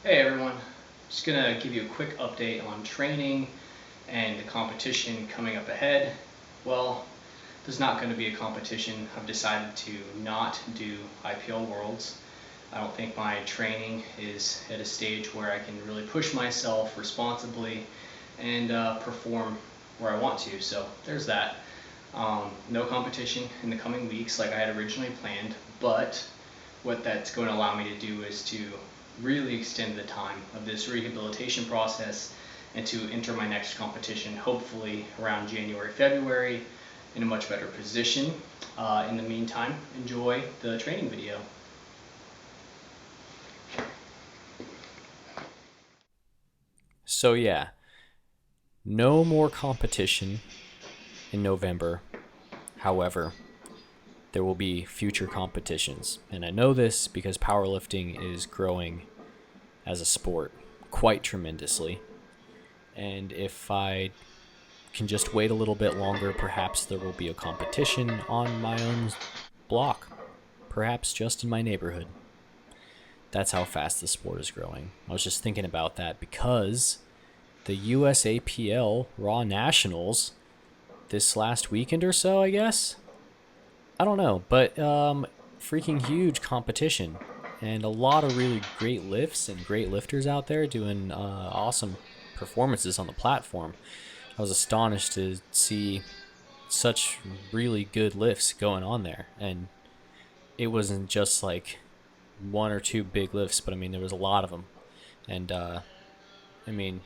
Hey everyone, just gonna give you a quick update on training and the competition coming up ahead. Well, there's not going to be a competition. I've decided to not do IPL Worlds. I don't think my training is at a stage where I can really push myself responsibly and perform where I want to. So there's that. No competition in the coming weeks like I had originally planned, but what that's going to allow me to do is to really extend the time of this rehabilitation process and to enter my next competition hopefully around January, February in a much better position. In the meantime, enjoy the training video. So yeah, no more competition in November. However, there will be future competitions. And I know this because powerlifting is growing as a sport quite tremendously. And if I can just wait a little bit longer, perhaps there will be a competition on my own block, perhaps just in my neighborhood. That's how fast the sport is growing. I was just thinking about that because the USAPL Raw Nationals this last weekend or so, I guess. I don't know, but freaking huge competition and a lot of really great lifts and great lifters out there doing awesome performances on the platform. I was astonished to see such really good lifts going on there, and it wasn't just like one or two big lifts, but I mean there was a lot of them, and I mean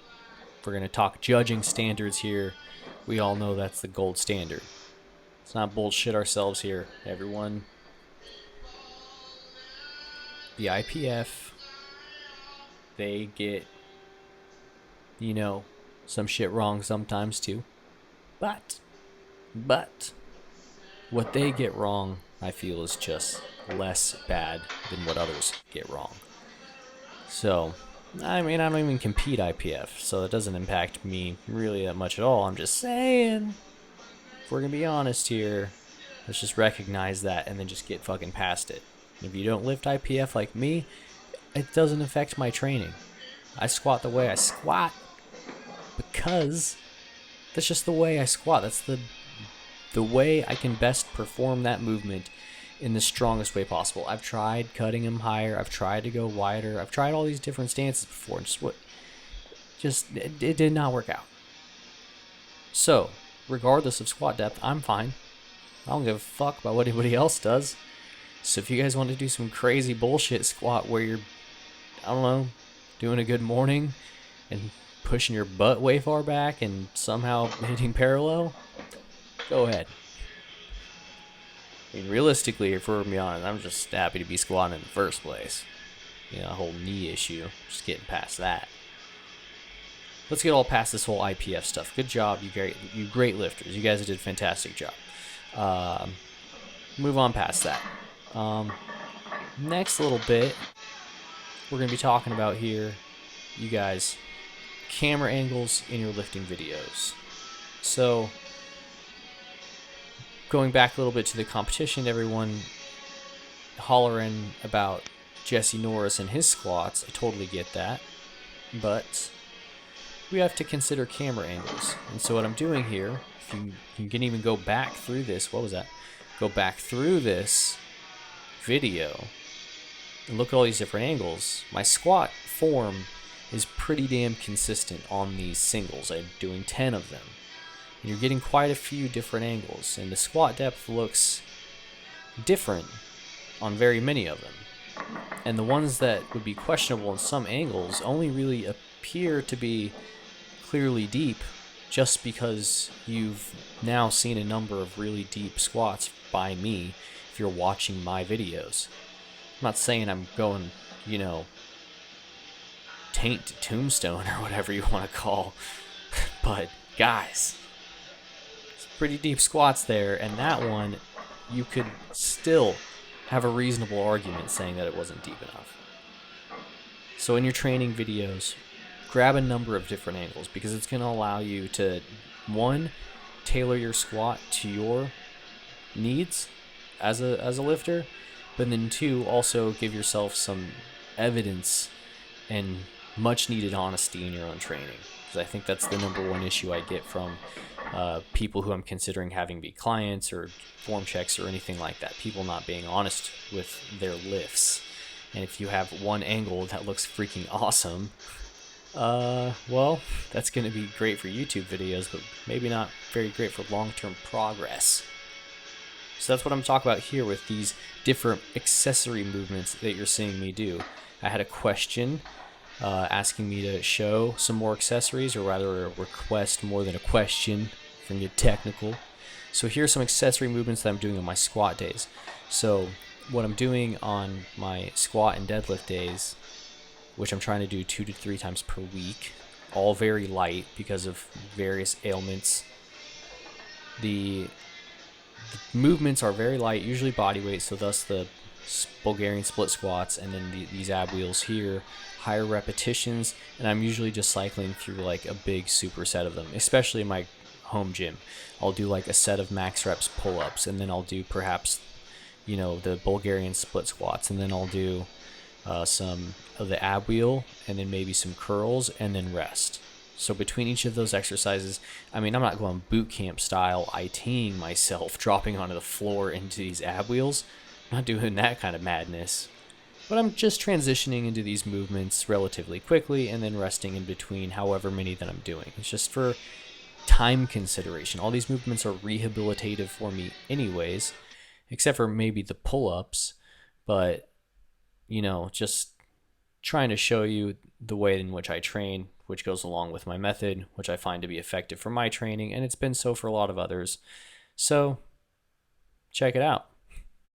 if we're gonna talk judging standards here, we all know that's the gold standard. Let's not bullshit ourselves here, everyone. The IPF, they get, you know, some shit wrong sometimes too. But, but, what they get wrong, I feel, is just less bad than what others get wrong. So, I mean, I don't even compete IPF, so it doesn't impact me really that much at all. I'm just saying, if we're gonna be honest here, let's just recognize that and then just get fucking past it. If you don't lift IPF like me, it doesn't affect my training. I squat the way I squat because that's just the way I squat. That's the way I can best perform that movement in the strongest way possible. I've tried cutting them higher. I've tried to go wider. I've tried all these different stances before. It did not work out. So, regardless of squat depth, I'm fine. I don't give a fuck about what anybody else does. So if you guys want to do some crazy bullshit squat where you're, I don't know, doing a good morning and pushing your butt way far back and somehow hitting parallel, go ahead. I mean, realistically, if we're gonna be honest, I'm just happy to be squatting in the first place. You know, a whole knee issue, just getting past that. Let's get all past this whole IPF stuff. Good job, you great lifters. You guys did a fantastic job. Move on past that. Next little bit, we're gonna be talking about here, you guys, camera angles in your lifting videos. So, going back a little bit to the competition, everyone hollering about Jesse Norris and his squats. I totally get that. But we have to consider camera angles. And so what I'm doing here, if you can even go back through this, what was that? Go back through this video and look at all these different angles. My squat form is pretty damn consistent on these singles. I'm doing 10 of them. And you're getting quite a few different angles, and the squat depth looks different on very many of them. And the ones that would be questionable in some angles only really appear to be clearly deep just because you've now seen a number of really deep squats by me if you're watching my videos. I'm not saying I'm going, taint to tombstone or whatever you want to call, but guys, pretty deep squats there, and that one, you could still have a reasonable argument saying that it wasn't deep enough. So in your training videos, grab a number of different angles because it's going to allow you to, one, tailor your squat to your needs as a lifter, but then two, also give yourself some evidence and much needed honesty in your own training, because I think that's the number one issue I get from people who I'm considering having be clients or form checks or anything like that. People not being honest with their lifts. And if you have one angle that looks freaking awesome, well, that's going to be great for YouTube videos, but maybe not very great for long-term progress. So that's what I'm talking about here with these different accessory movements that you're seeing me do. I had a question asking me to show some more accessories, or rather a request more than a question from your technical. So here's some accessory movements that I'm doing on my squat days. So what I'm doing on my squat and deadlift days, which I'm trying to do 2 to 3 times per week, all very light because of various ailments. The movements are very light, usually body weight, so thus the Bulgarian split squats, and then these ab wheels here, higher repetitions, and I'm usually just cycling through like a big superset of them, especially in my home gym. I'll do like a set of max reps pull-ups, and then I'll do perhaps, the Bulgarian split squats, and then I'll do some of the ab wheel, and then maybe some curls, and then rest. So between each of those exercises, I'm not going boot camp style, ITing myself, dropping onto the floor into these ab wheels. I'm not doing that kind of madness. But I'm just transitioning into these movements relatively quickly and then resting in between however many that I'm doing. It's just for time consideration. All these movements are rehabilitative for me anyways, except for maybe the pull-ups. But, just trying to show you the way in which I train, which goes along with my method, which I find to be effective for my training, and it's been so for a lot of others. So, check it out.